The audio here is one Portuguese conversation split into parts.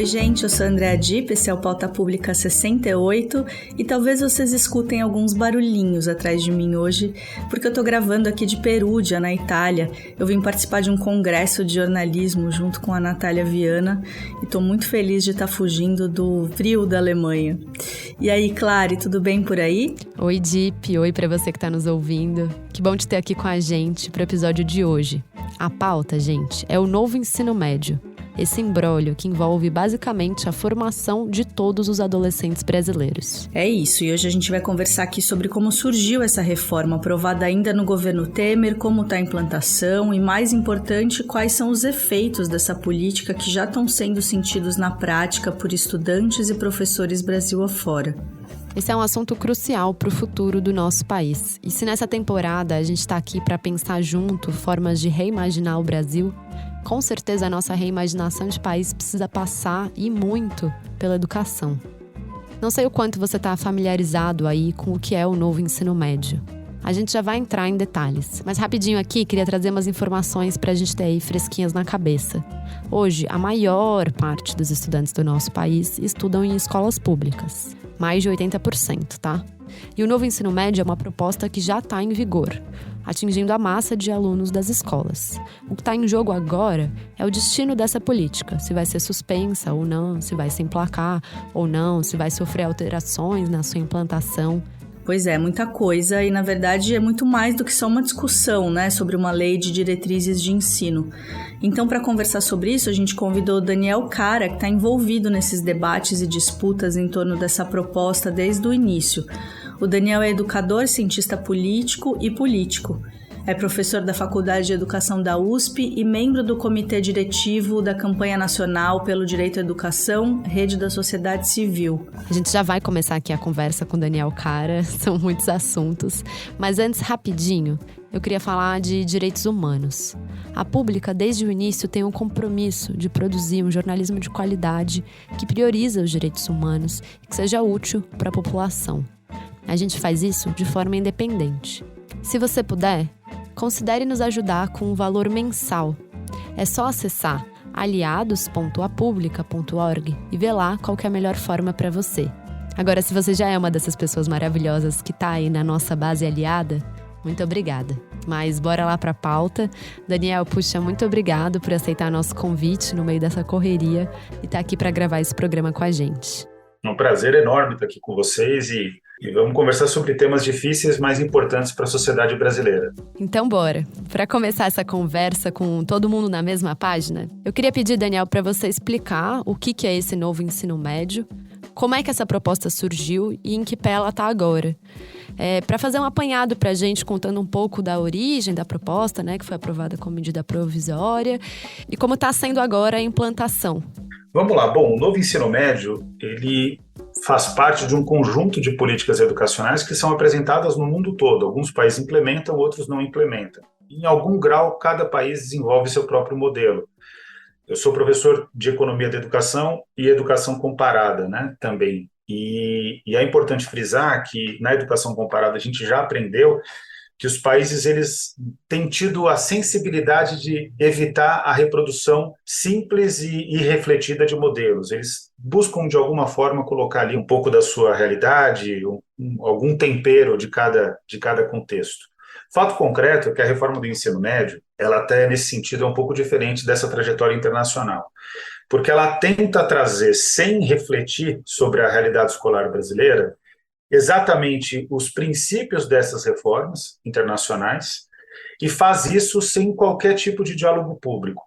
Oi gente, eu sou a Andrea Dipp, esse é o Pauta Pública 68 e talvez vocês escutem alguns barulhinhos atrás de mim hoje, porque eu tô gravando aqui de Perugia, na Itália. Eu vim participar de um congresso de jornalismo junto com a Natália Viana e tô muito feliz de estar fugindo do frio da Alemanha. E aí, Clary, tudo bem por aí? Oi Dipp, oi pra você que tá nos ouvindo. Que bom te ter aqui com a gente pro episódio de hoje. A pauta, gente, é o novo ensino médio. Esse imbróglio que envolve basicamente a formação de todos os adolescentes brasileiros. É isso, e hoje a gente vai conversar aqui sobre como surgiu essa reforma aprovada ainda no governo Temer, como está a implantação e, mais importante, quais são os efeitos dessa política que já estão sendo sentidos na prática por estudantes e professores Brasil afora. Esse é um assunto crucial para o futuro do nosso país. E se nessa temporada a gente está aqui para pensar junto formas de reimaginar o Brasil, com certeza a nossa reimaginação de país precisa passar, e muito, pela educação. Não sei o quanto você está familiarizado aí com o que é o novo ensino médio. A gente já vai entrar em detalhes, mas rapidinho aqui queria trazer umas informações para a gente ter aí fresquinhas na cabeça. Hoje, a maior parte dos estudantes do nosso país estudam em escolas públicas. Mais de 80%, tá? E o novo ensino médio é uma proposta que já está em vigor, atingindo a massa de alunos das escolas. O que está em jogo agora é o destino dessa política, se vai ser suspensa ou não, se vai se emplacar ou não, se vai sofrer alterações na sua implantação. Pois é, muita coisa e, na verdade, é muito mais do que só uma discussão, né, sobre uma lei de diretrizes de ensino. Então, para conversar sobre isso, a gente convidou o Daniel Cara, que está envolvido nesses debates e disputas em torno dessa proposta desde o início. O Daniel é educador, cientista político e político. É professor da Faculdade de Educação da USP e membro do Comitê Diretivo da Campanha Nacional pelo Direito à Educação, Rede da Sociedade Civil. A gente já vai começar aqui a conversa com o Daniel Cara, são muitos assuntos. Mas antes, rapidinho, eu queria falar de direitos humanos. A Pública, desde o início, tem um compromisso de produzir um jornalismo de qualidade que prioriza os direitos humanos e que seja útil para a população. A gente faz isso de forma independente. Se você puder, considere nos ajudar com um valor mensal. É só acessar aliados.apublica.org e ver lá qual que é a melhor forma para você. Agora, se você já é uma dessas pessoas maravilhosas que está aí na nossa base aliada, muito obrigada. Mas bora lá para a pauta. Daniel, puxa, muito obrigado por aceitar nosso convite no meio dessa correria e estar aqui para gravar esse programa com a gente. É um prazer enorme estar aqui com vocês e vamos conversar sobre temas difíceis, mas importantes para a sociedade brasileira. Então, bora. Para começar essa conversa com todo mundo na mesma página, eu queria pedir, Daniel, para você explicar o que é esse novo ensino médio, como é que essa proposta surgiu e em que pé ela está agora. Para fazer um apanhado para a gente, contando um pouco da origem da proposta, né, que foi aprovada como medida provisória, e como está sendo agora a implantação. Vamos lá. Bom, o novo ensino médio, ele faz parte de um conjunto de políticas educacionais que são apresentadas no mundo todo. Alguns países implementam, outros não implementam. Em algum grau, cada país desenvolve seu próprio modelo. Eu sou professor de Economia da Educação e Educação Comparada, né, também. E é importante frisar que na educação comparada a gente já aprendeu que os países eles têm tido a sensibilidade de evitar a reprodução simples e irrefletida de modelos. Eles buscam, de alguma forma, colocar ali um pouco da sua realidade, algum tempero de cada contexto. Fato concreto é que a reforma do ensino médio, ela até nesse sentido é um pouco diferente dessa trajetória internacional, porque ela tenta trazer, sem refletir sobre a realidade escolar brasileira, exatamente os princípios dessas reformas internacionais e faz isso sem qualquer tipo de diálogo público.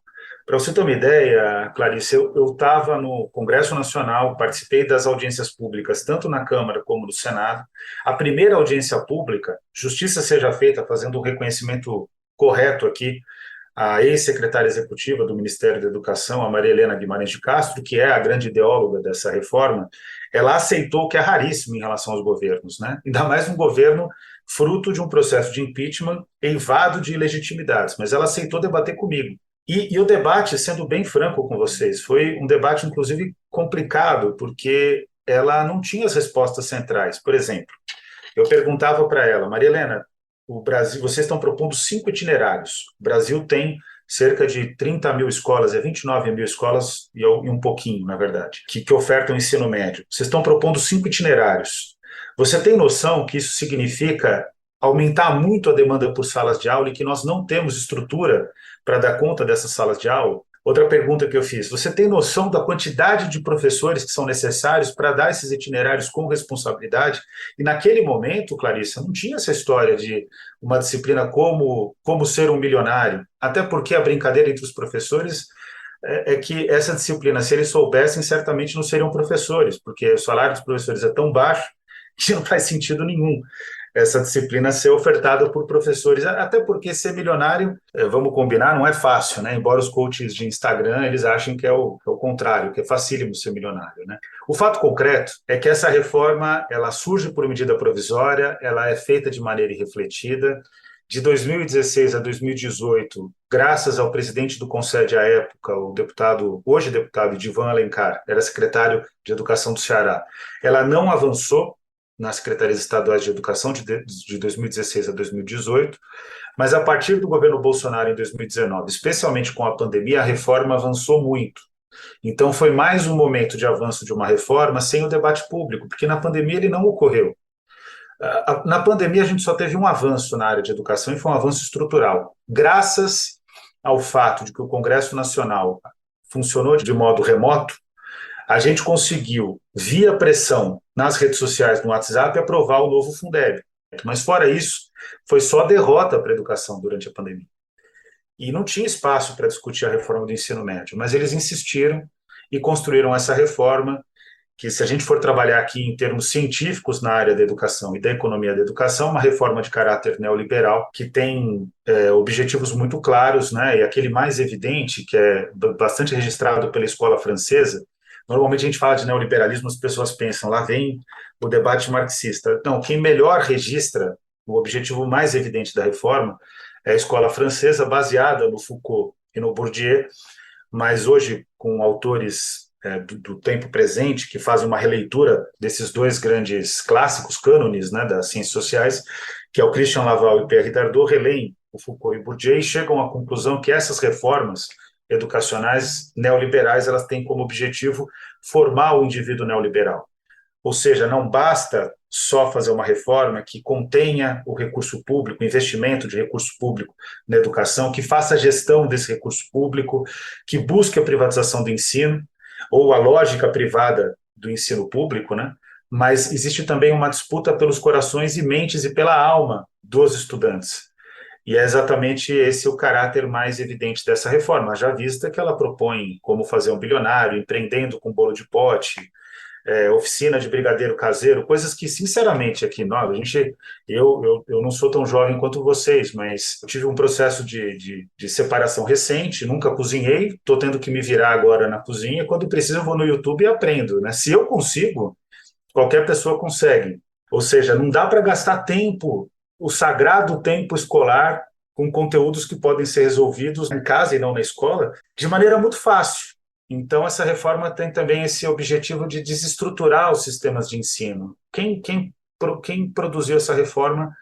Para você ter uma ideia, Clarice, eu estava no Congresso Nacional, participei das audiências públicas, tanto na Câmara como no Senado. A primeira audiência pública, justiça seja feita, fazendo um reconhecimento correto aqui, a ex-secretária executiva do Ministério da Educação, a Maria Helena Guimarães de Castro, que é a grande ideóloga dessa reforma, ela aceitou o que é raríssimo em relação aos governos, né? Ainda mais um governo fruto de um processo de impeachment eivado de ilegitimidades, mas ela aceitou debater comigo. E o debate, sendo bem franco com vocês, foi um debate, inclusive, complicado, porque ela não tinha as respostas centrais. Por exemplo, eu perguntava para ela, Maria Helena, o Brasil, vocês estão propondo 5 itinerários. O Brasil tem cerca de 30 mil escolas, 29 mil escolas e um pouquinho, na verdade, que ofertam ensino médio. Vocês estão propondo 5 itinerários. Você tem noção que isso significa aumentar muito a demanda por salas de aula e que nós não temos estrutura para dar conta dessas salas de aula? Outra pergunta que eu fiz: você tem noção da quantidade de professores que são necessários para dar esses itinerários com responsabilidade? E naquele momento, Clarissa, não tinha essa história de uma disciplina como ser um milionário, até porque a brincadeira entre os professores é que essa disciplina, se eles soubessem, certamente não seriam professores, porque o salário dos professores é tão baixo que não faz sentido nenhum essa disciplina ser ofertada por professores, até porque ser milionário, vamos combinar, não é fácil, né? Embora os coaches de Instagram, eles achem que é o contrário, que é facílimo ser milionário, né? O fato concreto é que essa reforma, ela surge por medida provisória, ela é feita de maneira irrefletida. De 2016 a 2018, graças ao presidente do Conselho à época, hoje deputado Divan Alencar, era secretário de Educação do Ceará, ela não avançou nas secretarias estaduais de educação de 2016 a 2018, mas a partir do governo Bolsonaro em 2019, especialmente com a pandemia, a reforma avançou muito. Então foi mais um momento de avanço de uma reforma sem o debate público, porque na pandemia ele não ocorreu. Na pandemia a gente só teve um avanço na área de educação e foi um avanço estrutural, graças ao fato de que o Congresso Nacional funcionou de modo remoto. A gente conseguiu, via pressão nas redes sociais, no WhatsApp, aprovar o novo Fundeb. Mas, fora isso, foi só derrota para a educação durante a pandemia. E não tinha espaço para discutir a reforma do ensino médio, mas eles insistiram e construíram essa reforma, que, se a gente for trabalhar aqui em termos científicos na área da educação e da economia da educação, uma reforma de caráter neoliberal que tem objetivos muito claros, né? E aquele mais evidente, que é bastante registrado pela escola francesa. Normalmente a gente fala de neoliberalismo, as pessoas pensam, lá vem o debate marxista. Não, quem melhor registra o objetivo mais evidente da reforma é a escola francesa, baseada no Foucault e no Bourdieu, mas hoje com autores do tempo presente, que fazem uma releitura desses dois grandes clássicos cânones, né, das ciências sociais, que é o Christian Laval e o Pierre Dardot, releem o Foucault e o Bourdieu e chegam à conclusão que essas reformas educacionais neoliberais, elas têm como objetivo formar o indivíduo neoliberal. Ou seja, não basta só fazer uma reforma que contenha o recurso público, o investimento de recurso público na educação, que faça a gestão desse recurso público, que busque a privatização do ensino, ou a lógica privada do ensino público, né? Mas existe também uma disputa pelos corações e mentes e pela alma dos estudantes. E é exatamente esse o caráter mais evidente dessa reforma, já vista que ela propõe como fazer um bilionário, empreendendo com bolo de pote, oficina de brigadeiro caseiro, coisas que, sinceramente, aqui, eu não sou tão jovem quanto vocês, mas eu tive um processo de separação recente, nunca cozinhei, estou tendo que me virar agora na cozinha, quando preciso eu vou no YouTube e aprendo, né? Se eu consigo, qualquer pessoa consegue. Ou seja, não dá para gastar tempo, o sagrado tempo escolar, com conteúdos que podem ser resolvidos em casa e não na escola, de maneira muito fácil. Então, essa reforma tem também esse objetivo de desestruturar os sistemas de ensino. Quem produziu essa reforma,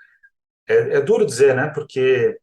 é duro dizer, né? Porque,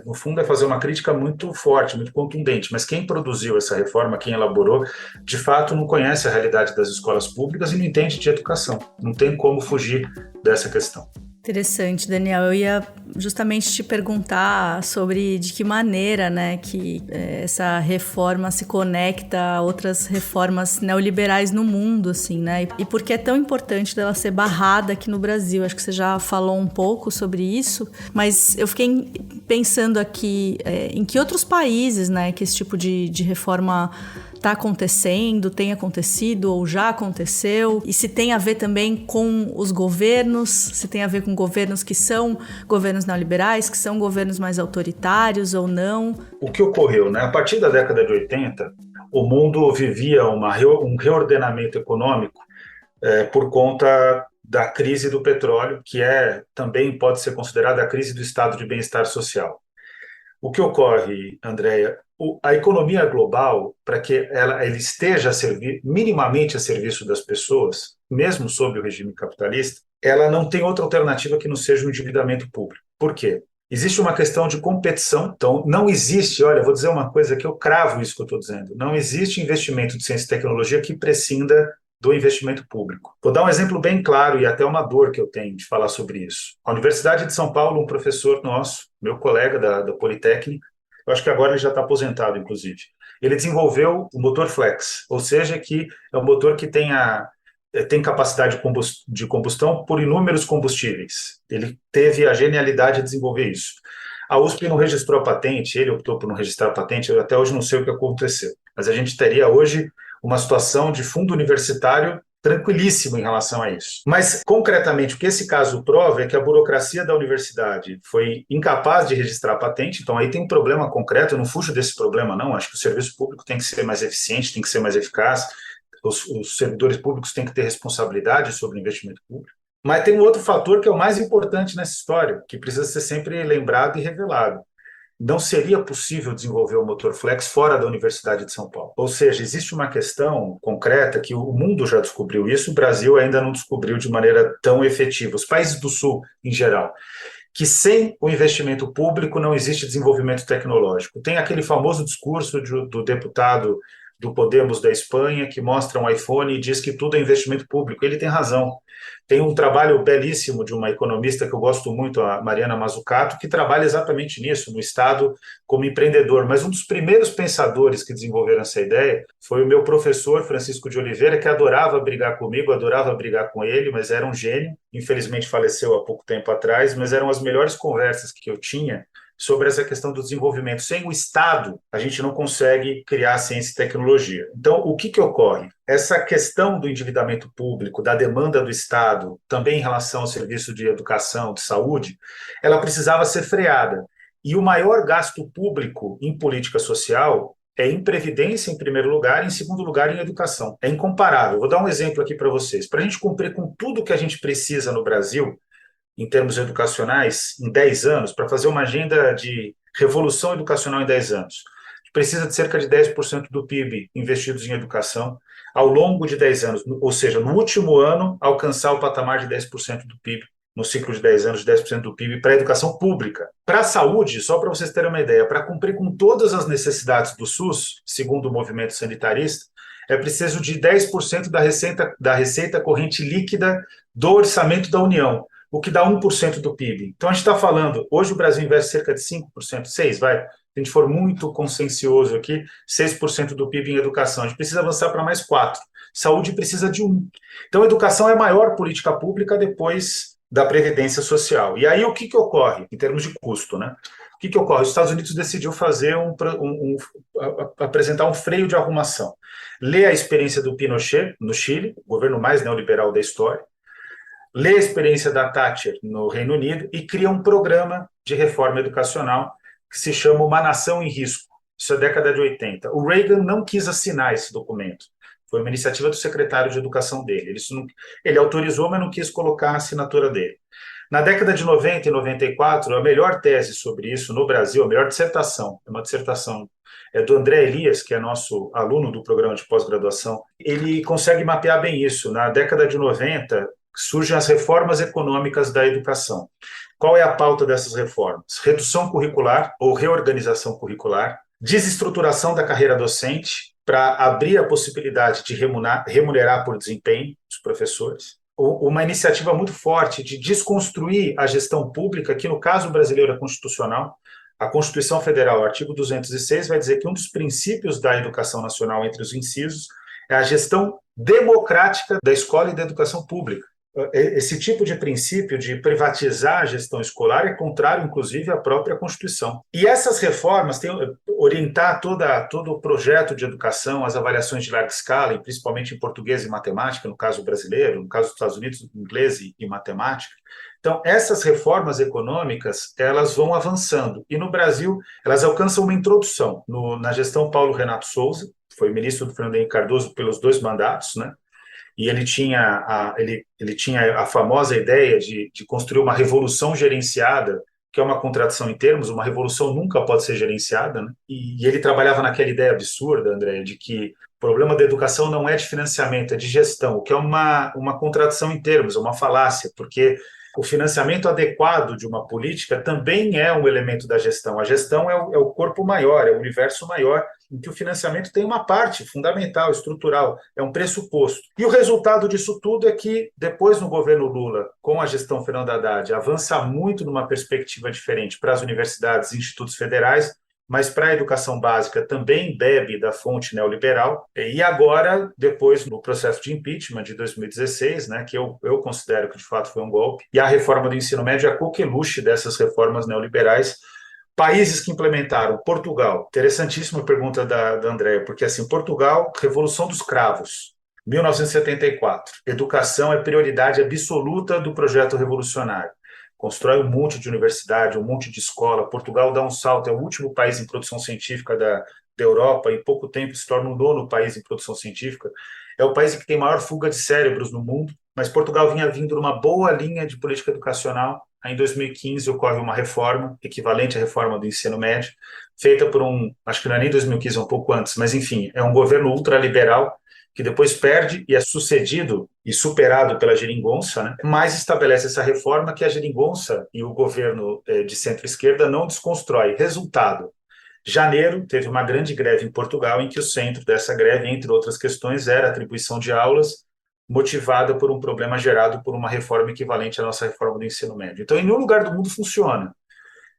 no fundo, é fazer uma crítica muito forte, muito contundente, mas quem produziu essa reforma, quem elaborou, de fato não conhece a realidade das escolas públicas e não entende de educação. Não tem como fugir dessa questão. Interessante, Daniel. Eu ia justamente te perguntar sobre de que maneira, né, que essa reforma se conecta a outras reformas neoliberais no mundo, assim, né? E por que é tão importante dela ser barrada aqui no Brasil? Acho que você já falou um pouco sobre isso, mas eu fiquei pensando aqui em que outros países, né, que esse tipo de reforma está acontecendo, tem acontecido ou já aconteceu, e se tem a ver também com os governos, se tem a ver com governos que são governos neoliberais, que são governos mais autoritários ou não. O que ocorreu, né? A partir da década de 80, o mundo vivia um reordenamento econômico por conta da crise do petróleo, que também pode ser considerada a crise do estado de bem-estar social. O que ocorre, Andréia? A economia global, para que ela esteja minimamente a serviço das pessoas, mesmo sob o regime capitalista, ela não tem outra alternativa que não seja o endividamento público. Por quê? Existe uma questão de competição, então não existe, olha, vou dizer uma coisa que eu cravo isso que eu estou dizendo, não existe investimento de ciência e tecnologia que prescinda do investimento público. Vou dar um exemplo bem claro e até uma dor que eu tenho de falar sobre isso. A Universidade de São Paulo, um professor nosso, meu colega da Politécnica, eu acho que agora ele já está aposentado, inclusive, ele desenvolveu o motor flex, ou seja, que é um motor que tem capacidade de combustão por inúmeros combustíveis. Ele teve a genialidade de desenvolver isso. A USP não registrou a patente, ele optou por não registrar a patente, eu até hoje não sei o que aconteceu, mas a gente teria hoje uma situação de fundo universitário tranquilíssimo em relação a isso. Mas, concretamente, o que esse caso prova é que a burocracia da universidade foi incapaz de registrar a patente, então aí tem um problema concreto, eu não fujo desse problema, não, acho que o serviço público tem que ser mais eficiente, tem que ser mais eficaz, os servidores públicos têm que ter responsabilidade sobre o investimento público. Mas tem um outro fator que é o mais importante nessa história, que precisa ser sempre lembrado e revelado. Não seria possível desenvolver o motor flex fora da Universidade de São Paulo. Ou seja, existe uma questão concreta que o mundo já descobriu isso, o Brasil ainda não descobriu de maneira tão efetiva, os países do Sul em geral, que sem o investimento público não existe desenvolvimento tecnológico. Tem aquele famoso discurso do deputado do Podemos da Espanha, que mostra um iPhone e diz que tudo é investimento público. Ele tem razão. Tem um trabalho belíssimo de uma economista que eu gosto muito, a Mariana Mazzucato, que trabalha exatamente nisso, no Estado como empreendedor. Mas um dos primeiros pensadores que desenvolveram essa ideia foi o meu professor, Francisco de Oliveira, que adorava brigar comigo, adorava brigar com ele, mas era um gênio. Infelizmente faleceu há pouco tempo atrás, mas eram as melhores conversas que eu tinha sobre essa questão do desenvolvimento. Sem o Estado, a gente não consegue criar ciência e tecnologia. Então, o que ocorre? Essa questão do endividamento público, da demanda do Estado, também em relação ao serviço de educação, de saúde, ela precisava ser freada. E o maior gasto público em política social é em previdência, em primeiro lugar, e em segundo lugar, em educação. É incomparável. Vou dar um exemplo aqui para vocês. Para a gente cumprir com tudo que a gente precisa no Brasil, em termos educacionais, em 10 anos, para fazer uma agenda de revolução educacional em 10 anos. A gente precisa de cerca de 10% do PIB investidos em educação ao longo de 10 anos, ou seja, no último ano, alcançar o patamar de 10% do PIB, no ciclo de 10 anos, 10% do PIB para a educação pública. Para a saúde, só para vocês terem uma ideia, para cumprir com todas as necessidades do SUS, segundo o movimento sanitarista, é preciso de 10% da receita corrente líquida do orçamento da União, o que dá 1% do PIB. Então, a gente está falando, hoje o Brasil investe cerca de 5%, 6%, vai, se a gente for muito consciencioso aqui, 6% do PIB em educação. A gente precisa avançar para mais 4%. Saúde precisa de 1%. Então, a educação é a maior política pública depois da Previdência Social. E aí, o que ocorre, em termos de custo, né? O que ocorre? Os Estados Unidos decidiu fazer apresentar um freio de arrumação. Lê a experiência do Pinochet, no Chile, o governo mais neoliberal da história, lê a experiência da Thatcher no Reino Unido e cria um programa de reforma educacional que se chama Uma Nação em Risco. Isso é a década de 80. O Reagan não quis assinar esse documento. Foi uma iniciativa do secretário de Educação dele. Ele autorizou, mas não quis colocar a assinatura dele. Na década de 90 e 94, a melhor tese sobre isso no Brasil, a melhor dissertação, é uma dissertação do André Elias, que é nosso aluno do programa de pós-graduação, ele consegue mapear bem isso. Na década de 90, surgem as reformas econômicas da educação. Qual é a pauta dessas reformas? Redução curricular ou reorganização curricular, desestruturação da carreira docente para abrir a possibilidade de remunerar por desempenho os professores, uma iniciativa muito forte de desconstruir a gestão pública, que no caso brasileiro é constitucional. A Constituição Federal, artigo 206, vai dizer que um dos princípios da educação nacional, entre os incisos, é a gestão democrática da escola e da educação pública. Esse tipo de princípio de privatizar a gestão escolar é contrário, inclusive, à própria Constituição. E essas reformas têm orientar todo o projeto de educação, as avaliações de larga escala, e principalmente em português e matemática, no caso brasileiro, no caso dos Estados Unidos, inglês e matemática. Então, essas reformas econômicas, elas vão avançando. E no Brasil, elas alcançam uma introdução. Na gestão Paulo Renato Souza, foi ministro do Fernando Henrique Cardoso pelos 2 mandatos, né? E ele tinha a famosa ideia de construir uma revolução gerenciada que é uma contradição em termos, uma revolução nunca pode ser gerenciada, né? E ele trabalhava naquela ideia absurda, André, de que o problema da educação não é de financiamento, é de gestão, o que é uma contradição em termos, é uma falácia, porque o financiamento adequado de uma política também é um elemento da gestão. A gestão é o corpo maior, é o universo maior, em que o financiamento tem uma parte fundamental, estrutural, é um pressuposto. E o resultado disso tudo é que, depois no governo Lula, com a gestão Fernando Haddad, avança muito numa perspectiva diferente para as universidades e institutos federais, mas para a educação básica também bebe da fonte neoliberal. E agora, depois, no processo de impeachment de 2016, né, que eu considero que de fato foi um golpe, e a reforma do ensino médio é a coqueluche dessas reformas neoliberais. Países que implementaram, Portugal, interessantíssima pergunta da Andréa, porque assim, Portugal, Revolução dos Cravos, 1974, educação é prioridade absoluta do projeto revolucionário. Constrói um monte de universidade, um monte de escola. Portugal dá um salto, é o último país em produção científica da Europa, em pouco tempo se torna o nono país em produção científica. É o país que tem maior fuga de cérebros no mundo, mas Portugal vinha vindo numa boa linha de política educacional. Aí, em 2015 ocorre uma reforma, equivalente à reforma do ensino médio, feita por acho que não é nem 2015, é um pouco antes, mas enfim, é um governo ultraliberal que depois perde e é sucedido e superado pela Geringonça, né? Mas estabelece essa reforma que a Geringonça e o governo de centro-esquerda não desconstrói. Resultado, janeiro teve uma grande greve em Portugal, em que o centro dessa greve, entre outras questões, era a atribuição de aulas motivada por um problema gerado por uma reforma equivalente à nossa reforma do ensino médio. Então, em nenhum lugar do mundo funciona.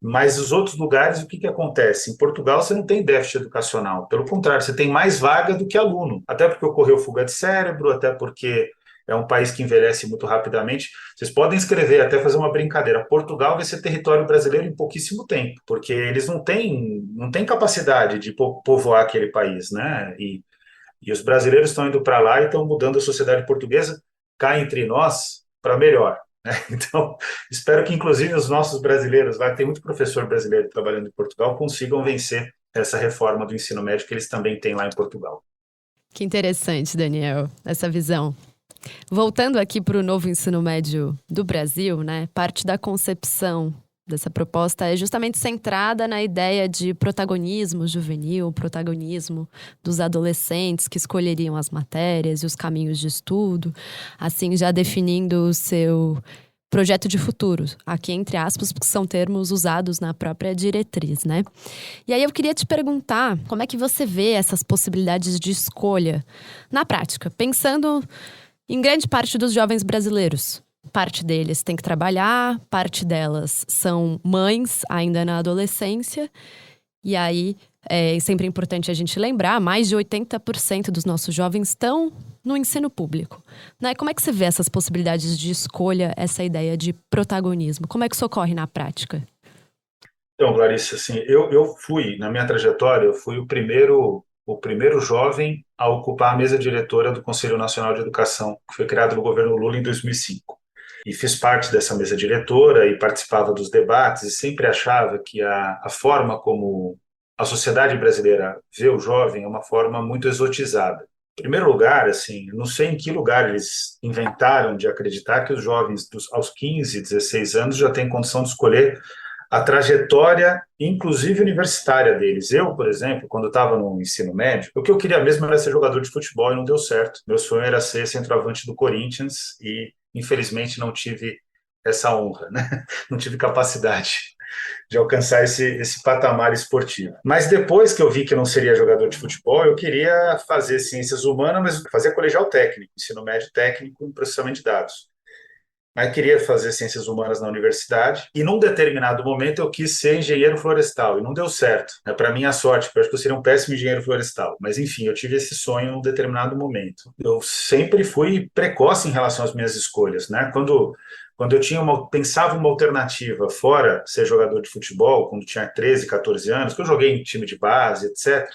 Mas os outros lugares, o que acontece? Em Portugal, você não tem déficit educacional. Pelo contrário, você tem mais vaga do que aluno. Até porque ocorreu fuga de cérebro, até porque é um país que envelhece muito rapidamente. Vocês podem escrever, até fazer uma brincadeira. Portugal vai ser território brasileiro em pouquíssimo tempo, porque eles não têm capacidade de povoar aquele país, né? E os brasileiros estão indo para lá e estão mudando a sociedade portuguesa cá entre nós para melhor. Então, espero que, inclusive, os nossos brasileiros lá, que tem muito professor brasileiro trabalhando em Portugal, consigam vencer essa reforma do ensino médio que eles também têm lá em Portugal. Que interessante, Daniel, essa visão. Voltando aqui para o novo ensino médio do Brasil, né? Parte da concepção dessa proposta é justamente centrada na ideia de protagonismo juvenil, protagonismo dos adolescentes que escolheriam as matérias e os caminhos de estudo, assim já definindo o seu projeto de futuro, aqui entre aspas, porque são termos usados na própria diretriz, né? E aí eu queria te perguntar, como é que você vê essas possibilidades de escolha na prática, pensando em grande parte dos jovens brasileiros? Parte deles tem que trabalhar, parte delas são mães ainda na adolescência. E aí, é sempre importante a gente lembrar, mais de 80% dos nossos jovens estão no ensino público, né? Como é que você vê essas possibilidades de escolha, essa ideia de protagonismo? Como é que isso ocorre na prática? Então, Clarice, assim, eu fui, na minha trajetória, eu fui o primeiro jovem a ocupar a mesa diretora do Conselho Nacional de Educação, que foi criado no governo Lula em 2005. E fiz parte dessa mesa diretora e participava dos debates e sempre achava que a forma como a sociedade brasileira vê o jovem é uma forma muito exotizada. Em primeiro lugar, assim, não sei em que lugar eles inventaram de acreditar que os jovens aos 15, 16 anos já têm condição de escolher a trajetória, inclusive universitária deles. Eu, por exemplo, quando estava no ensino médio, o que eu queria mesmo era ser jogador de futebol e não deu certo. Meu sonho era ser centroavante do Corinthians e, infelizmente, não tive essa honra, né? Não tive capacidade de alcançar esse patamar esportivo. Mas depois que eu vi que eu não seria jogador de futebol, eu queria fazer ciências humanas, mas fazer colegial técnico, ensino médio técnico em processamento de dados. Mas queria fazer ciências humanas na universidade e num determinado momento eu quis ser engenheiro florestal e não deu certo. É para minha sorte, porque eu acho que eu seria um péssimo engenheiro florestal. Mas enfim, eu tive esse sonho num determinado momento. Eu sempre fui precoce em relação às minhas escolhas, né? Quando eu pensava uma alternativa fora ser jogador de futebol, quando tinha 13, 14 anos, que eu joguei em time de base, etc.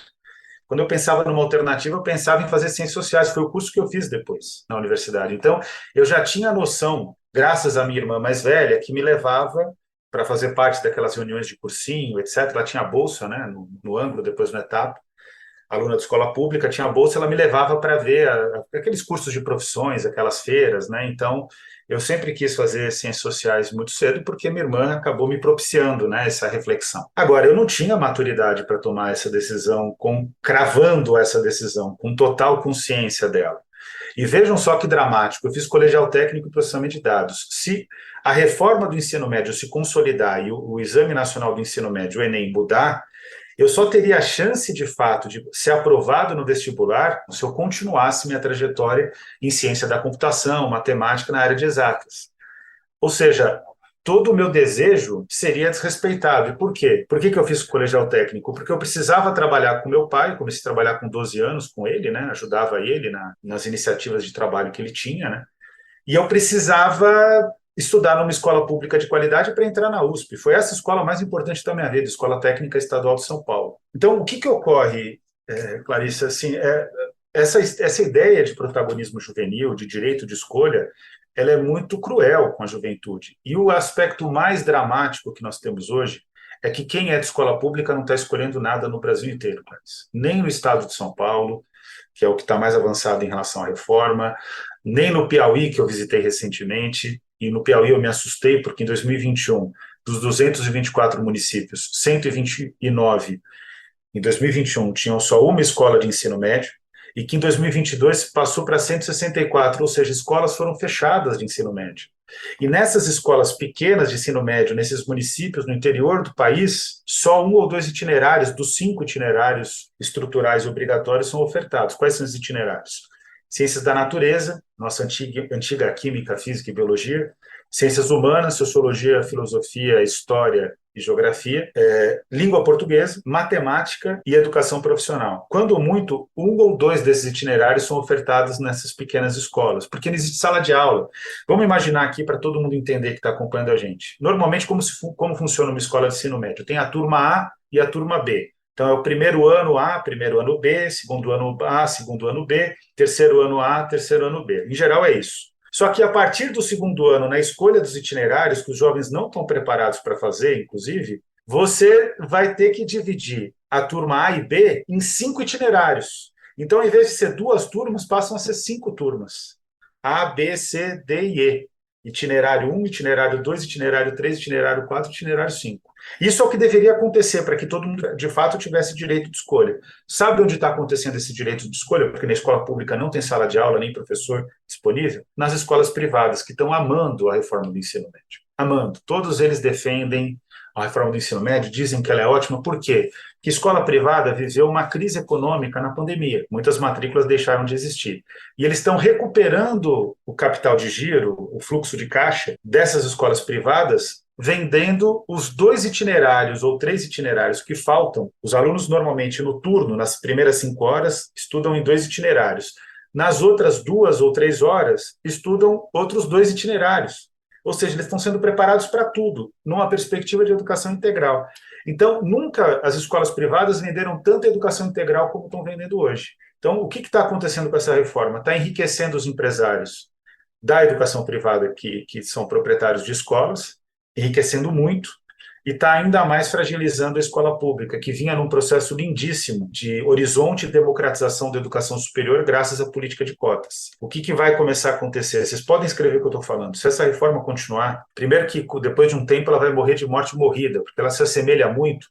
Quando eu pensava numa alternativa, eu pensava em fazer ciências sociais. Foi o curso que eu fiz depois na universidade. Então, eu já tinha noção, graças à minha irmã mais velha, que me levava para fazer parte daquelas reuniões de cursinho, etc. Ela tinha bolsa, né, no ângulo, depois no etapa. Aluna de escola pública, tinha bolsa, ela me levava para ver aqueles cursos de profissões, aquelas feiras, né? Então, Eu sempre quis fazer ciências sociais muito cedo porque minha irmã acabou me propiciando, né, essa reflexão. Agora, eu não tinha maturidade para tomar essa decisão, cravando essa decisão, com total consciência dela. E vejam só que dramático, eu fiz colegial técnico e processamento de dados. Se a reforma do ensino médio se consolidar e o Exame Nacional do Ensino Médio, o Enem, mudar, eu só teria a chance, de fato, de ser aprovado no vestibular se eu continuasse minha trajetória em ciência da computação, matemática na área de exatas. Ou seja, todo o meu desejo seria desrespeitado. E por quê? Por que eu fiz colegial técnico? Porque eu precisava trabalhar com meu pai, comecei a trabalhar com 12 anos com ele, né? Ajudava ele nas iniciativas de trabalho que ele tinha, né? E eu precisava estudar numa escola pública de qualidade para entrar na USP. Foi essa escola mais importante da minha vida, Escola Técnica Estadual de São Paulo. Então, o que ocorre, Clarissa, assim, essa ideia de protagonismo juvenil, de direito de escolha, ela é muito cruel com a juventude. E o aspecto mais dramático que nós temos hoje é que quem é de escola pública não está escolhendo nada no Brasil inteiro, Clarissa. Nem no estado de São Paulo, que é o que está mais avançado em relação à reforma, nem no Piauí, que eu visitei recentemente, e no Piauí eu me assustei, porque em 2021, dos 224 municípios, 129 em 2021 tinham só uma escola de ensino médio, e que em 2022 passou para 164, ou seja, escolas foram fechadas de ensino médio. E nessas escolas pequenas de ensino médio, nesses municípios no interior do país, só 1 ou 2 itinerários dos 5 itinerários estruturais obrigatórios são ofertados. Quais são os itinerários? Ciências da natureza, nossa antiga química, física e biologia, ciências humanas, sociologia, filosofia, história e geografia, língua portuguesa, matemática e educação profissional. Quando muito, 1 ou 2 desses itinerários são ofertados nessas pequenas escolas, porque não existe sala de aula. Vamos imaginar aqui para todo mundo entender que está acompanhando a gente. Normalmente, como funciona uma escola de ensino médio? Tem a turma A e a turma B. Então, é o primeiro ano A, primeiro ano B, segundo ano A, segundo ano B, terceiro ano A, terceiro ano B. Em geral, é isso. Só que a partir do segundo ano, na escolha dos itinerários, que os jovens não estão preparados para fazer, inclusive, você vai ter que dividir a turma A e B em 5 itinerários. Então, ao invés de ser 2 turmas, passam a ser 5 turmas. A, B, C, D e E. Itinerário 1, itinerário 2, itinerário 3, itinerário 4, itinerário 5. Isso é o que deveria acontecer para que todo mundo, de fato, tivesse direito de escolha. Sabe onde está acontecendo esse direito de escolha? Porque na escola pública não tem sala de aula nem professor disponível. Nas escolas privadas, que estão amando a reforma do ensino médio. Amando. Todos eles defendem a reforma do ensino médio, dizem que ela é ótima. Por quê? Porque escola privada viveu uma crise econômica na pandemia. Muitas matrículas deixaram de existir. E eles estão recuperando o capital de giro, o fluxo de caixa dessas escolas privadas, vendendo os 2 itinerários ou 3 itinerários que faltam. Os alunos, normalmente, no turno, nas primeiras 5 horas, estudam em 2 itinerários. Nas outras 2 ou 3 horas, estudam outros 2 itinerários. Ou seja, eles estão sendo preparados para tudo, numa perspectiva de educação integral. Então, nunca as escolas privadas venderam tanta educação integral como estão vendendo hoje. Então, o que está acontecendo com essa reforma? Está enriquecendo os empresários da educação privada, que são proprietários de escolas, enriquecendo muito, e está ainda mais fragilizando a escola pública, que vinha num processo lindíssimo de horizonte e democratização da educação superior graças à política de cotas. O que vai começar a acontecer? Vocês podem escrever o que eu estou falando. Se essa reforma continuar, primeiro que depois de um tempo ela vai morrer de morte morrida, porque ela se assemelha muito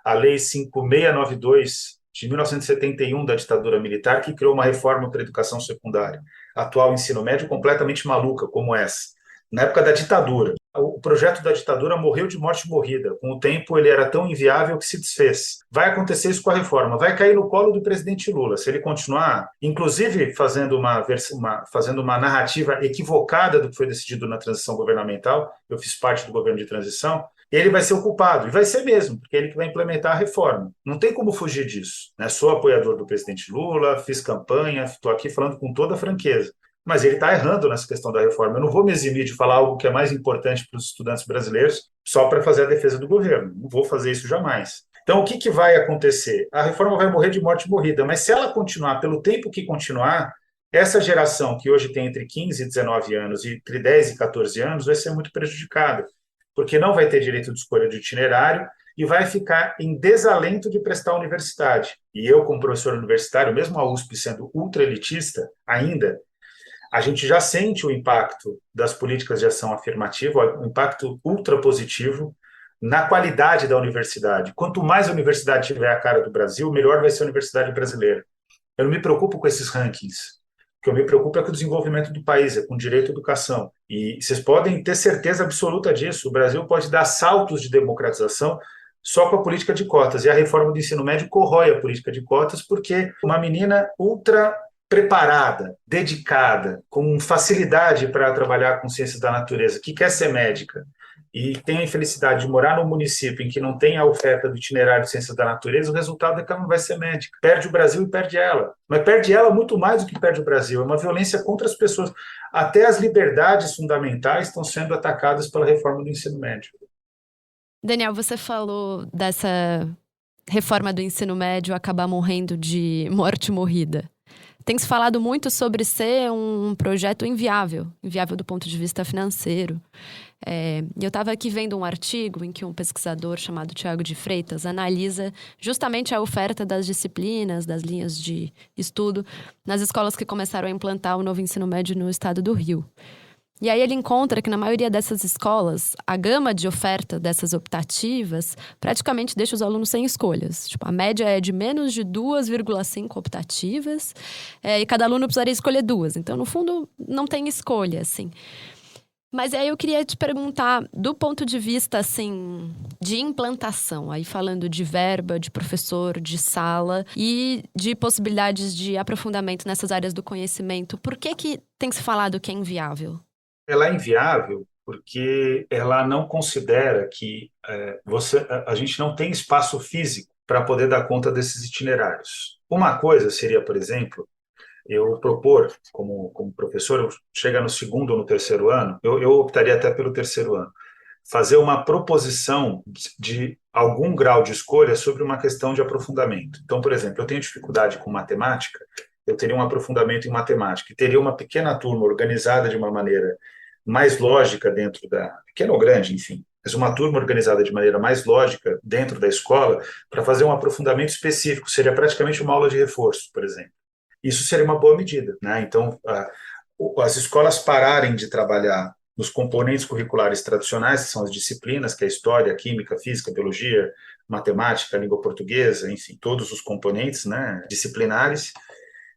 à Lei 5692 de 1971 da ditadura militar, que criou uma reforma para a educação secundária. Atual ensino médio completamente maluca, como essa. Na época da ditadura. O projeto da ditadura morreu de morte morrida. Com o tempo, ele era tão inviável que se desfez. Vai acontecer isso com a reforma. Vai cair no colo do presidente Lula. Se ele continuar, inclusive fazendo uma narrativa equivocada do que foi decidido na transição governamental, eu fiz parte do governo de transição, ele vai ser o culpado. E vai ser mesmo, porque é ele que vai implementar a reforma. Não tem como fugir disso. Né? Sou apoiador do presidente Lula, fiz campanha, estou aqui falando com toda a franqueza. Mas ele está errando nessa questão da reforma. Eu não vou me eximir de falar algo que é mais importante para os estudantes brasileiros só para fazer a defesa do governo. Não vou fazer isso jamais. Então, o que vai acontecer? A reforma vai morrer de morte morrida, mas se ela continuar, pelo tempo que continuar, essa geração que hoje tem entre 15 e 19 anos e entre 10 e 14 anos vai ser muito prejudicada, porque não vai ter direito de escolha de itinerário e vai ficar em desalento de prestar universidade. E eu, como professor universitário, mesmo a USP sendo ultra elitista ainda, A gente já sente o impacto das políticas de ação afirmativa, o impacto ultra positivo na qualidade da universidade. Quanto mais a universidade tiver a cara do Brasil, melhor vai ser a universidade brasileira. Eu não me preocupo com esses rankings. O que eu me preocupo é com o desenvolvimento do país, é com o direito à educação. E vocês podem ter certeza absoluta disso. O Brasil pode dar saltos de democratização só com a política de cotas. E a reforma do ensino médio corrói a política de cotas, porque uma menina ultra preparada, dedicada, com facilidade para trabalhar com ciências da natureza, que quer ser médica e tem a infelicidade de morar num município em que não tem a oferta do itinerário de ciências da natureza, o resultado é que ela não vai ser médica. Perde o Brasil e perde ela. Mas perde ela muito mais do que perde o Brasil. É uma violência contra as pessoas. Até as liberdades fundamentais estão sendo atacadas pela reforma do ensino médio. Daniel, você falou dessa reforma do ensino médio acabar morrendo de morte morrida. Tem se falado muito sobre ser um projeto inviável do ponto de vista financeiro. E eu estava aqui vendo um artigo em que um pesquisador chamado Tiago de Freitas analisa justamente a oferta das disciplinas, das linhas de estudo, nas escolas que começaram a implantar o novo ensino médio no estado do Rio. E aí ele encontra que na maioria dessas escolas, a gama de oferta dessas optativas praticamente deixa os alunos sem escolhas. Tipo, a média é de menos de 2,5 optativas, e cada aluno precisaria escolher 2. Então, no fundo, não tem escolha, assim. Mas aí eu queria te perguntar, do ponto de vista, assim, de implantação, aí falando de verba, de professor, de sala e de possibilidades de aprofundamento nessas áreas do conhecimento, por que tem se falado que é inviável? Ela é inviável porque ela não considera que a gente não tem espaço físico para poder dar conta desses itinerários. Uma coisa seria, por exemplo, eu propor, como professor, chega no segundo ou no terceiro ano, eu optaria até pelo terceiro ano, fazer uma proposição de algum grau de escolha sobre uma questão de aprofundamento. Então, por exemplo, eu tenho dificuldade com matemática, eu teria um aprofundamento em matemática, e teria uma pequena turma organizada de uma maneira mais lógica dentro pequena ou grande, enfim, mas uma turma organizada de maneira mais lógica dentro da escola para fazer um aprofundamento específico, seria praticamente uma aula de reforço, por exemplo. Isso seria uma boa medida, né? Então, as escolas pararem de trabalhar nos componentes curriculares tradicionais, que são as disciplinas, que é história, química, física, biologia, matemática, língua portuguesa, enfim, todos os componentes, né, disciplinares.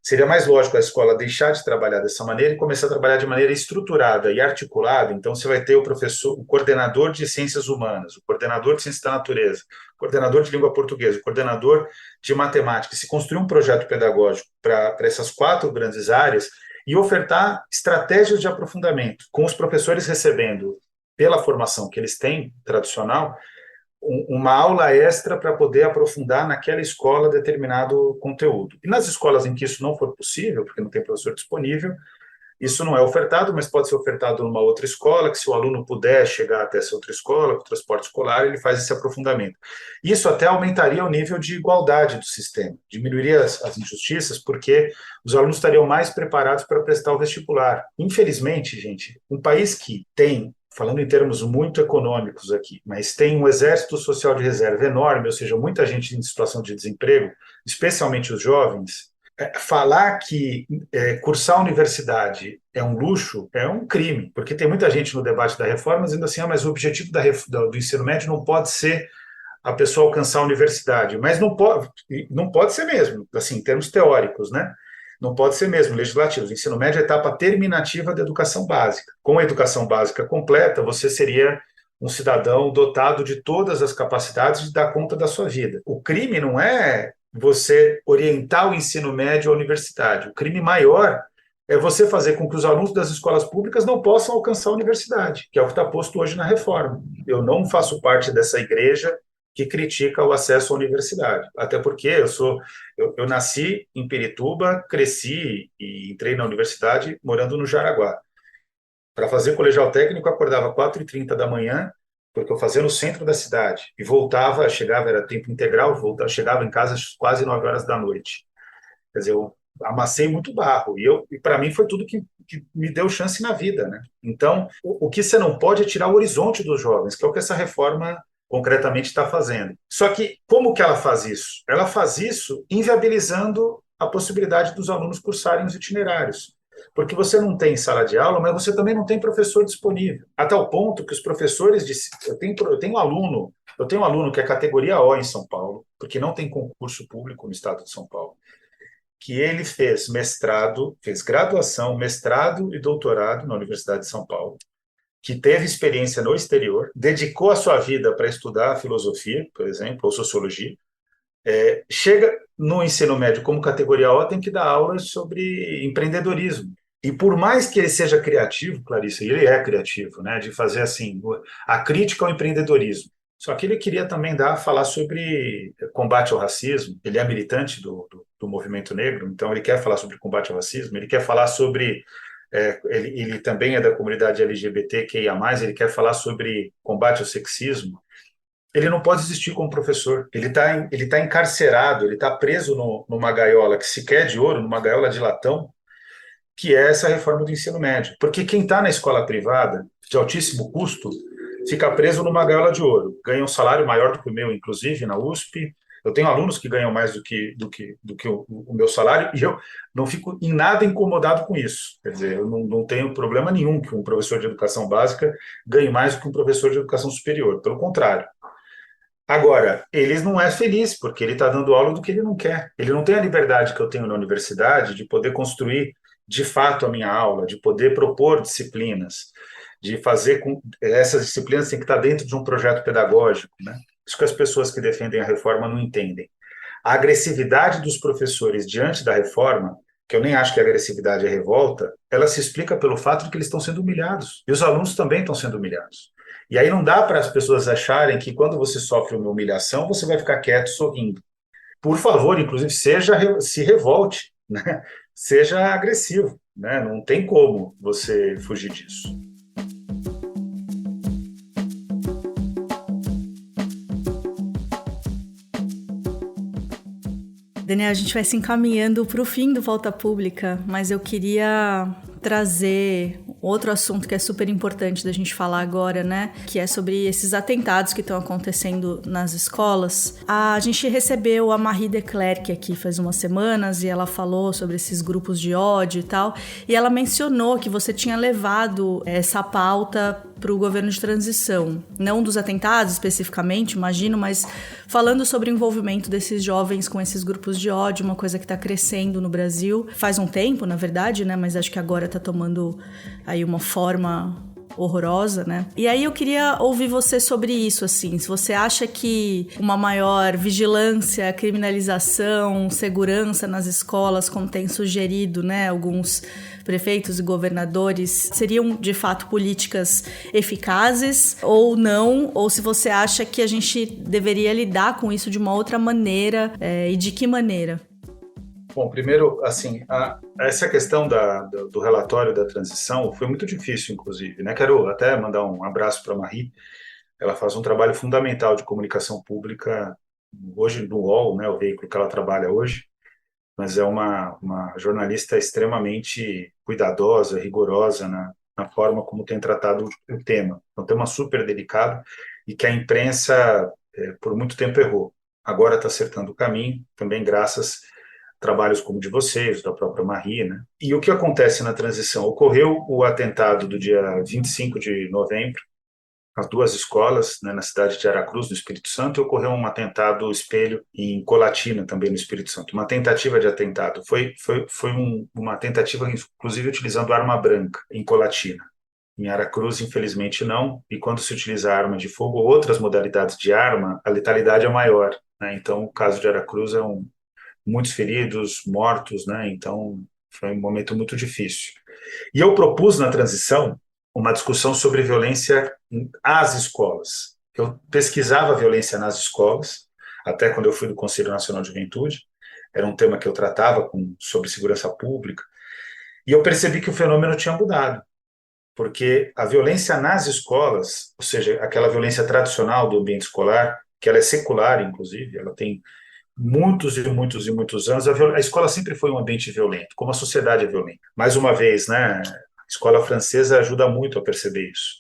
Seria mais lógico a escola deixar de trabalhar dessa maneira e começar a trabalhar de maneira estruturada e articulada. Então, você vai ter o professor, o coordenador de ciências humanas, o coordenador de ciências da natureza, o coordenador de língua portuguesa, o coordenador de matemática. Se construir um projeto pedagógico para essas 4 grandes áreas e ofertar estratégias de aprofundamento, com os professores recebendo, pela formação que eles têm, tradicional, uma aula extra para poder aprofundar naquela escola determinado conteúdo. E nas escolas em que isso não for possível, porque não tem professor disponível, isso não é ofertado, mas pode ser ofertado numa outra escola, que se o aluno puder chegar até essa outra escola, com transporte escolar, ele faz esse aprofundamento. Isso até aumentaria o nível de igualdade do sistema, diminuiria as injustiças, porque os alunos estariam mais preparados para prestar o vestibular. Infelizmente, gente, um país que tem, falando em termos muito econômicos aqui, mas tem um exército social de reserva enorme, ou seja, muita gente em situação de desemprego, especialmente os jovens, falar que cursar a universidade é um luxo é um crime, porque tem muita gente no debate da reforma dizendo assim, mas o objetivo do ensino médio não pode ser a pessoa alcançar a universidade, mas não pode ser mesmo, assim, em termos teóricos, né? Não pode ser mesmo legislativo. O ensino médio é a etapa terminativa da educação básica. Com a educação básica completa, você seria um cidadão dotado de todas as capacidades de dar conta da sua vida. O crime não é você orientar o ensino médio à universidade. O crime maior é você fazer com que os alunos das escolas públicas não possam alcançar a universidade, que é o que está posto hoje na reforma. Eu não faço parte dessa igreja que critica o acesso à universidade. Até porque eu nasci em Pirituba, cresci e entrei na universidade morando no Jaraguá. Para fazer colegial técnico, eu acordava às 4h30 da manhã, porque eu fazia no centro da cidade, e voltava, chegava, era tempo integral, chegava em casa às quase 9 horas da noite. Quer dizer, eu amassei muito barro, e para mim foi tudo que me deu chance na vida, né? Então, o que você não pode é tirar o horizonte dos jovens, que é o que essa reforma concretamente está fazendo. Só que, como que ela faz isso? Ela faz isso inviabilizando a possibilidade dos alunos cursarem os itinerários. porque você não tem sala de aula, mas você também não tem professor disponível. A tal ponto que os professores de, eu tenho um aluno que é categoria O em São Paulo, porque não tem concurso público no estado de São Paulo, que ele fez mestrado, fez graduação, mestrado e doutorado na Universidade de São Paulo, que teve experiência no exterior, dedicou a sua vida para estudar filosofia, por exemplo, ou sociologia, chega no ensino médio como categoria O, tem que dar aulas sobre empreendedorismo. E por mais que ele seja criativo, Clarissa, e ele é criativo, né, de fazer assim, a crítica ao empreendedorismo. Só que ele queria também falar sobre combate ao racismo. Ele é militante do movimento negro, então ele quer falar sobre combate ao racismo, ele quer falar sobre ele também é da comunidade LGBTQIA+, ele quer falar sobre combate ao sexismo. Ele não pode existir como professor. Ele tá encarcerado, ele está preso numa gaiola que sequer é de ouro, numa gaiola de latão, que é essa reforma do ensino médio. Porque quem está na escola privada, de altíssimo custo, fica preso numa gaiola de ouro. Ganha um salário maior do que o meu, inclusive, na USP. Eu tenho alunos que ganham mais do que o meu salário e eu não fico em nada incomodado com isso. Quer dizer, eu não tenho problema nenhum que um professor de educação básica ganhe mais do que um professor de educação superior. Pelo contrário. Agora, ele não é feliz, porque ele está dando aula do que ele não quer. Ele não tem a liberdade que eu tenho na universidade de poder construir de fato a minha aula, de poder propor disciplinas, de fazer com. Essas disciplinas têm que estar dentro de um projeto pedagógico, né? Isso que as pessoas que defendem a reforma não entendem. A agressividade dos professores diante da reforma, que eu nem acho que a agressividade é revolta, ela se explica pelo fato de que eles estão sendo humilhados. E os alunos também estão sendo humilhados. E aí não dá para as pessoas acharem que quando você sofre uma humilhação, você vai ficar quieto sorrindo. Por favor, inclusive, se revolte, né? Seja agressivo, né? Não tem como você fugir disso. Daniel, a gente vai se encaminhando para o fim do Volta Pública, mas eu queria trazer outro assunto que é super importante da gente falar agora, né? Que é sobre esses atentados que estão acontecendo nas escolas. A gente recebeu a Marie Declercq aqui faz umas semanas e ela falou sobre esses grupos de ódio e tal. E ela mencionou que você tinha levado essa pauta para o governo de transição. Não dos atentados especificamente, imagino, mas falando sobre o envolvimento desses jovens com esses grupos de ódio, uma coisa que está crescendo no Brasil. Faz um tempo, na verdade, né? Mas acho que agora está tomando aí uma forma horrorosa, né? E aí eu queria ouvir você sobre isso, assim, se você acha que uma maior vigilância, criminalização, segurança nas escolas, como tem sugerido, né, alguns prefeitos e governadores, seriam de fato políticas eficazes ou não, ou se você acha que a gente deveria lidar com isso de uma outra maneira, e de que maneira? Bom, primeiro, assim, essa questão do relatório da transição foi muito difícil, inclusive, né? Quero até mandar um abraço para a Marie. Ela faz um trabalho fundamental de comunicação pública hoje no UOL, né? O veículo que ela trabalha hoje, mas é uma jornalista extremamente cuidadosa, rigorosa na forma como tem tratado o tema. É um tema super delicado e que a imprensa, por muito tempo, errou. Agora está acertando o caminho, também graças trabalhos como o de vocês, da própria Marie, né? E o que acontece na transição? Ocorreu o atentado do dia 25 de novembro, as duas escolas, né, na cidade de Aracruz, no Espírito Santo, e ocorreu um atentado espelho em Colatina, também no Espírito Santo. Uma tentativa de atentado. Foi uma tentativa, inclusive, utilizando arma branca em Colatina. Em Aracruz, infelizmente, não. E quando se utiliza arma de fogo ou outras modalidades de arma, a letalidade é maior, né? Então, o caso de Aracruz muitos feridos, mortos, né? Então, foi um momento muito difícil. E eu propus na transição uma discussão sobre violência às escolas. Eu pesquisava violência nas escolas, até quando eu fui do Conselho Nacional de Juventude, era um tema que eu tratava sobre segurança pública, e eu percebi que o fenômeno tinha mudado, porque a violência nas escolas, ou seja, aquela violência tradicional do ambiente escolar, que ela é secular, inclusive, ela tem muitos e muitos e muitos anos, a escola sempre foi um ambiente violento, como a sociedade é violenta. Mais uma vez, né, a escola francesa ajuda muito a perceber isso.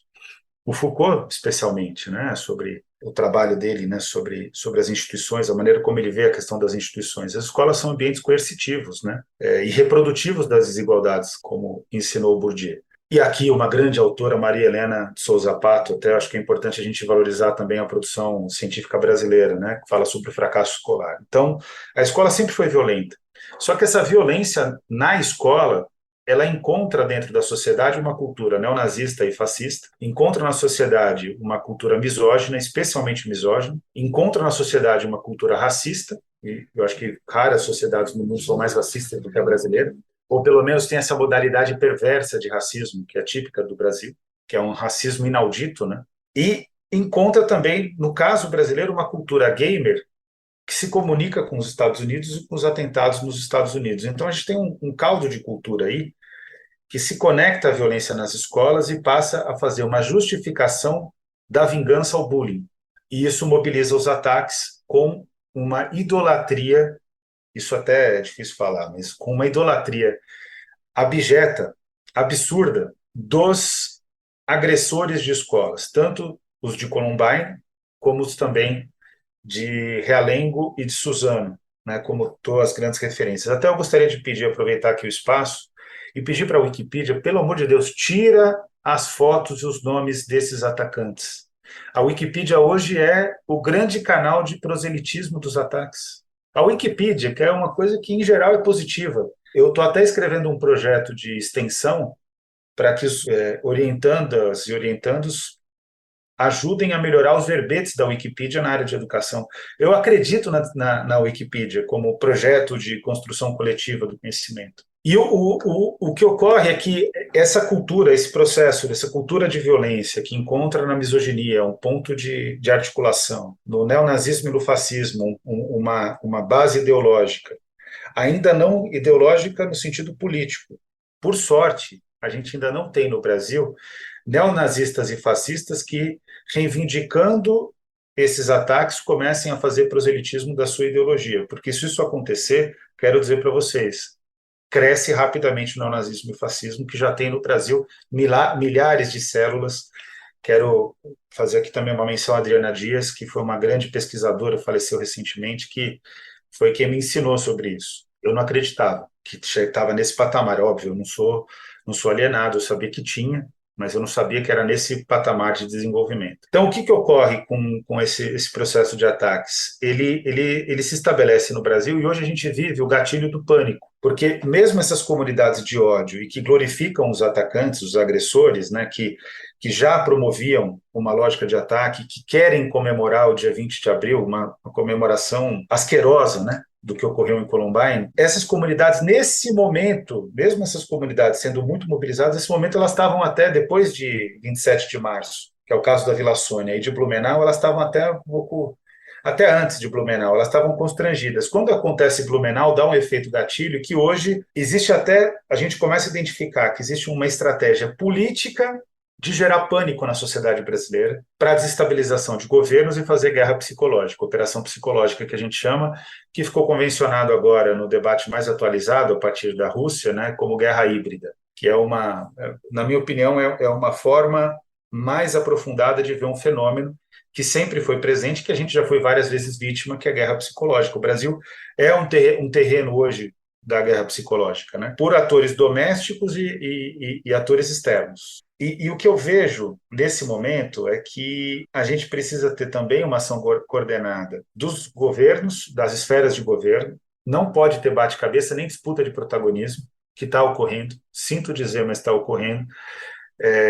o Foucault, especialmente, né, sobre o trabalho dele, né, sobre as instituições, a maneira como ele vê a questão das instituições. As escolas são ambientes coercitivos, né, e reprodutivos das desigualdades, como ensinou Bourdieu. E aqui uma grande autora, Maria Helena de Souza Pato, até acho que é importante a gente valorizar também a produção científica brasileira, né, que fala sobre o fracasso escolar. Então, a escola sempre foi violenta. Só que essa violência na escola, ela encontra dentro da sociedade uma cultura neonazista e fascista, encontra na sociedade uma cultura misógina, especialmente misógina, encontra na sociedade uma cultura racista, e eu acho que raras sociedades no mundo são mais racistas do que a brasileira, ou pelo menos tem essa modalidade perversa de racismo, que é típica do Brasil, que é um racismo inaudito, né? E encontra também, no caso brasileiro, uma cultura gamer que se comunica com os Estados Unidos e com os atentados nos Estados Unidos. Então a gente tem um caldo de cultura aí que se conecta à violência nas escolas e passa a fazer uma justificação da vingança ao bullying. E isso mobiliza os ataques com uma idolatria, isso até é difícil falar, mas com uma idolatria abjeta, absurda, dos agressores de escolas, tanto os de Columbine, como os também de Realengo e de Suzano, né, como as grandes referências. Até eu gostaria de pedir, aproveitar aqui o espaço, e pedir para a Wikipedia, pelo amor de Deus, tira as fotos e os nomes desses atacantes. A Wikipedia hoje é o grande canal de proselitismo dos ataques. A Wikipedia, que é uma coisa que, em geral, é positiva. Eu estou até escrevendo um projeto de extensão para que os orientandas e orientandos ajudem a melhorar os verbetes da Wikipedia na área de educação. Eu acredito na Wikipedia como projeto de construção coletiva do conhecimento. E o que ocorre é que essa cultura, esse processo, essa cultura de violência que encontra na misoginia um ponto de articulação, no neonazismo e no fascismo, uma base ideológica, ainda não ideológica no sentido político. Por sorte, a gente ainda não tem no Brasil neonazistas e fascistas que, reivindicando esses ataques, comecem a fazer proselitismo da sua ideologia. Porque se isso acontecer, quero dizer para vocês, cresce rapidamente o neonazismo e o fascismo, que já tem no Brasil milhares de células. Quero fazer aqui também uma menção à Adriana Dias, que foi uma grande pesquisadora, faleceu recentemente, que foi quem me ensinou sobre isso. Eu não acreditava que estava nesse patamar, óbvio, eu não sou alienado, eu sabia que tinha, mas eu não sabia que era nesse patamar de desenvolvimento. Então, o que ocorre com esse processo de ataques? Ele se estabelece no Brasil e hoje a gente vive o gatilho do pânico, porque mesmo essas comunidades de ódio e que glorificam os atacantes, os agressores, né, que já promoviam uma lógica de ataque, que querem comemorar o dia 20 de abril, uma comemoração asquerosa, né, do que ocorreu em Columbine, essas comunidades, nesse momento, mesmo essas comunidades sendo muito mobilizadas, nesse momento elas estavam até depois de 27 de março, que é o caso da Vila Sônia, e de Blumenau, elas estavam até um pouco, até antes de Blumenau, elas estavam constrangidas. Quando acontece Blumenau, dá um efeito gatilho que hoje existe até, a gente começa a identificar que existe uma estratégia política de gerar pânico na sociedade brasileira para a desestabilização de governos e fazer guerra psicológica, operação psicológica que a gente chama, que ficou convencionado agora no debate mais atualizado a partir da Rússia, né, como guerra híbrida, que é na minha opinião, é uma forma mais aprofundada de ver um fenômeno que sempre foi presente, que a gente já foi várias vezes vítima, que é a guerra psicológica. O Brasil é um terreno hoje da guerra psicológica, né, por atores domésticos e atores externos. E o que eu vejo nesse momento é que a gente precisa ter também uma ação coordenada dos governos, das esferas de governo, não pode ter bate-cabeça nem disputa de protagonismo, que está ocorrendo, sinto dizer, mas está ocorrendo.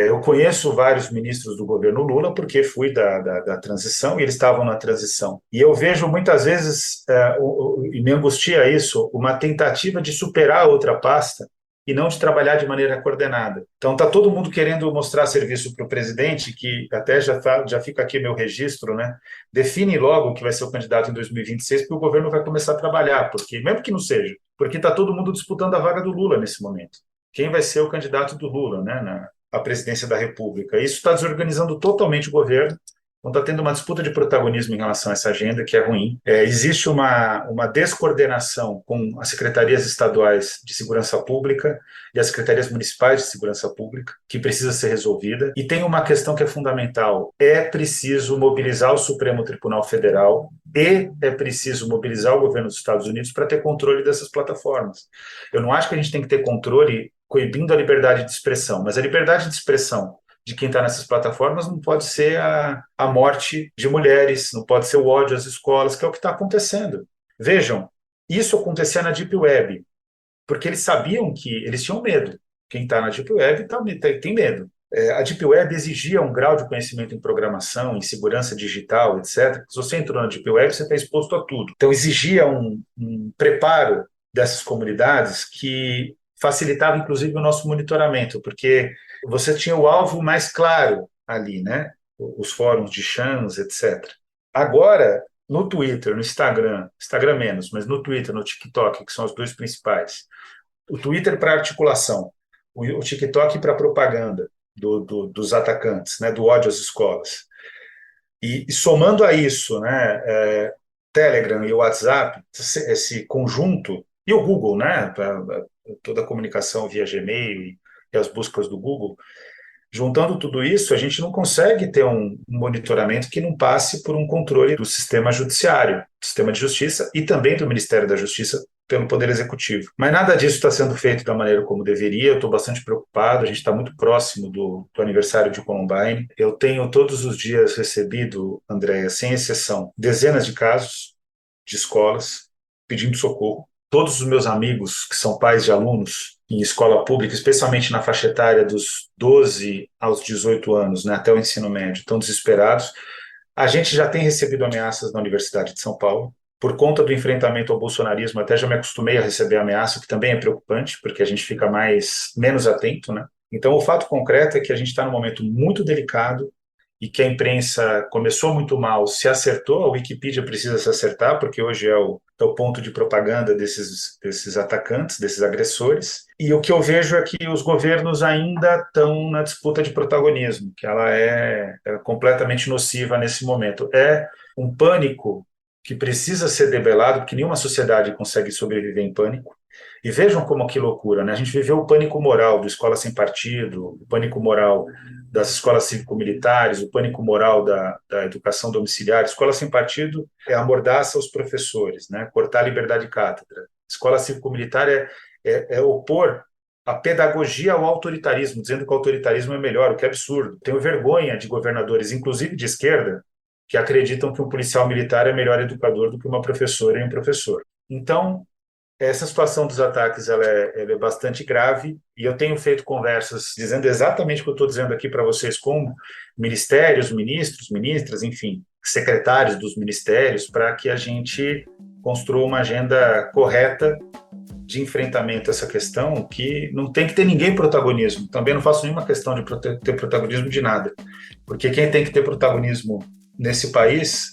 Eu conheço vários ministros do governo Lula porque fui da transição e eles estavam na transição. E eu vejo muitas vezes, e me angustia isso, uma tentativa de superar a outra pasta e não de trabalhar de maneira coordenada. Então, está todo mundo querendo mostrar serviço para o presidente, que até já fica aqui meu registro, né? Define logo que vai ser o candidato em 2026, porque o governo vai começar a trabalhar, porque mesmo que não seja, porque está todo mundo disputando a vaga do Lula nesse momento. Quem vai ser o candidato do Lula, né, à presidência da República? Isso está desorganizando totalmente o governo. Então está tendo uma disputa de protagonismo em relação a essa agenda, que é ruim. Existe uma descoordenação com as secretarias estaduais de segurança pública e as secretarias municipais de segurança pública, que precisa ser resolvida. E tem uma questão que é fundamental: é preciso mobilizar o Supremo Tribunal Federal e é preciso mobilizar o governo dos Estados Unidos para ter controle dessas plataformas. Eu não acho que a gente tem que ter controle coibindo a liberdade de expressão, mas a liberdade de expressão de quem está nessas plataformas não pode ser a morte de mulheres, não pode ser o ódio às escolas, que é o que está acontecendo. Vejam, isso acontecia na Deep Web, porque eles sabiam que eles tinham medo. Quem está na Deep Web tem medo. A Deep Web exigia um grau de conhecimento em programação, em segurança digital, etc. Se você entrou na Deep Web, você está exposto a tudo. Então, exigia um preparo dessas comunidades que facilitava, inclusive, o nosso monitoramento, porque você tinha o alvo mais claro ali, né? Os fóruns de chans, etc. Agora, no Twitter, no Instagram menos, mas no Twitter, no TikTok, que são os dois principais, o Twitter para articulação, o TikTok para propaganda dos atacantes, né? Do ódio às escolas. E somando a isso, né? Telegram e o WhatsApp, esse conjunto, e o Google, né? Toda a comunicação via Gmail e as buscas do Google, juntando tudo isso, a gente não consegue ter um monitoramento que não passe por um controle do sistema judiciário, do sistema de justiça e também do Ministério da Justiça pelo Poder Executivo. Mas nada disso está sendo feito da maneira como deveria. Eu estou bastante preocupado, a gente está muito próximo do aniversário de Columbine. Eu tenho todos os dias recebido, Andréia, sem exceção, dezenas de casos de escolas pedindo socorro. Todos os meus amigos que são pais de alunos em escola pública, especialmente na faixa etária dos 12 aos 18 anos, né, até o ensino médio, estão desesperados. A gente já tem recebido ameaças na Universidade de São Paulo. Por conta do enfrentamento ao bolsonarismo, até já me acostumei a receber ameaça, que também é preocupante, porque a gente fica menos atento, né? Então, o fato concreto é que a gente está num momento muito delicado e que a imprensa começou muito mal, se acertou, a Wikipedia precisa se acertar, porque hoje é o ponto de propaganda desses atacantes, desses agressores. E o que eu vejo é que os governos ainda estão na disputa de protagonismo, que ela é completamente nociva nesse momento. É um pânico que precisa ser debelado, porque nenhuma sociedade consegue sobreviver em pânico. E vejam como que loucura, né? A gente viveu o pânico moral do Escola Sem Partido, o pânico moral das escolas cívico-militares, o pânico moral da educação domiciliar. Escola Sem Partido é a mordaça aos professores, né? Cortar a liberdade de cátedra. Escola cívico-militar é opor a pedagogia ao autoritarismo, dizendo que o autoritarismo é melhor, o que é absurdo. Tenho vergonha de governadores, inclusive de esquerda, que acreditam que um policial militar é melhor educador do que uma professora e um professor. Então, essa situação dos ataques ela é bastante grave e eu tenho feito conversas dizendo exatamente o que eu estou dizendo aqui para vocês com ministérios, ministros, ministras, enfim, secretários dos ministérios, para que a gente construa uma agenda correta de enfrentamento a essa questão, que não tem que ter ninguém protagonismo. Também não faço nenhuma questão de ter protagonismo de nada, porque quem tem que ter protagonismo nesse país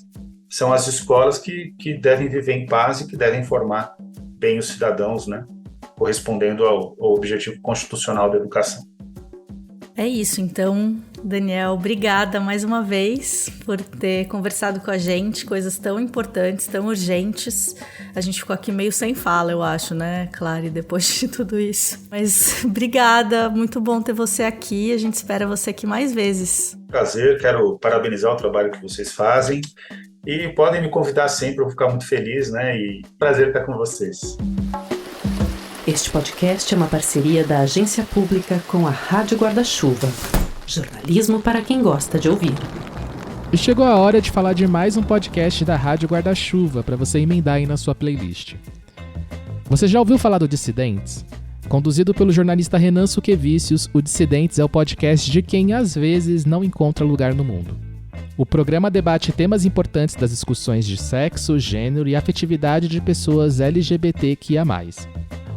são as escolas que devem viver em paz e que devem formar bem os cidadãos, né, correspondendo ao objetivo constitucional da educação. É isso, então, Daniel, obrigada mais uma vez por ter conversado com a gente, coisas tão importantes, tão urgentes. A gente ficou aqui meio sem fala, eu acho, né, Clary, depois de tudo isso. Mas obrigada, muito bom ter você aqui, a gente espera você aqui mais vezes. Prazer, quero parabenizar o trabalho que vocês fazem e podem me convidar sempre, eu vou ficar muito feliz, né, e prazer estar com vocês. Este podcast é uma parceria da Agência Pública com a Rádio Guarda-Chuva. Jornalismo para quem gosta de ouvir. E chegou a hora de falar de mais um podcast da Rádio Guarda-Chuva para você emendar aí na sua playlist. Você já ouviu falar do Dissidentes? Conduzido pelo jornalista Renan Suquevicius, o Dissidentes é o podcast de quem às vezes não encontra lugar no mundo. O programa debate temas importantes das discussões de sexo, gênero e afetividade de pessoas LGBTQIA+.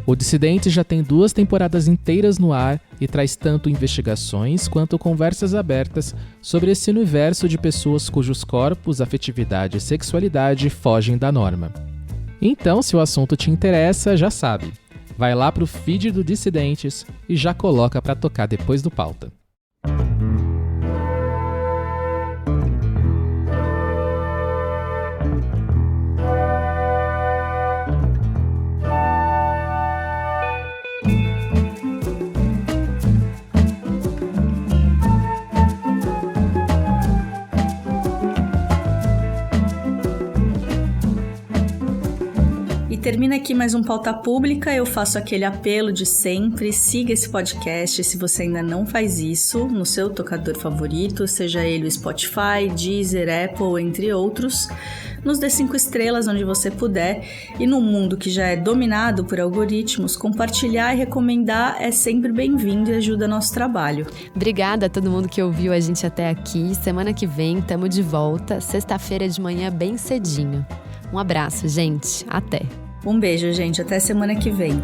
O Dissidente já tem 2 temporadas inteiras no ar e traz tanto investigações quanto conversas abertas sobre esse universo de pessoas cujos corpos, afetividade e sexualidade fogem da norma. Então, se o assunto te interessa, já sabe. Vai lá pro feed do Dissidentes e já coloca pra tocar depois do pauta. termina aqui mais um Pauta Pública. Eu faço aquele apelo de sempre. Siga esse podcast se você ainda não faz isso no seu tocador favorito, seja ele o Spotify, Deezer, Apple, entre outros. Nos dê 5 estrelas onde você puder. E num mundo que já é dominado por algoritmos, compartilhar e recomendar é sempre bem-vindo e ajuda nosso trabalho. Obrigada a todo mundo que ouviu a gente até aqui. Semana que vem, tamo de volta. Sexta-feira de manhã, bem cedinho. Um abraço, gente. Até. Um beijo, gente. Até semana que vem.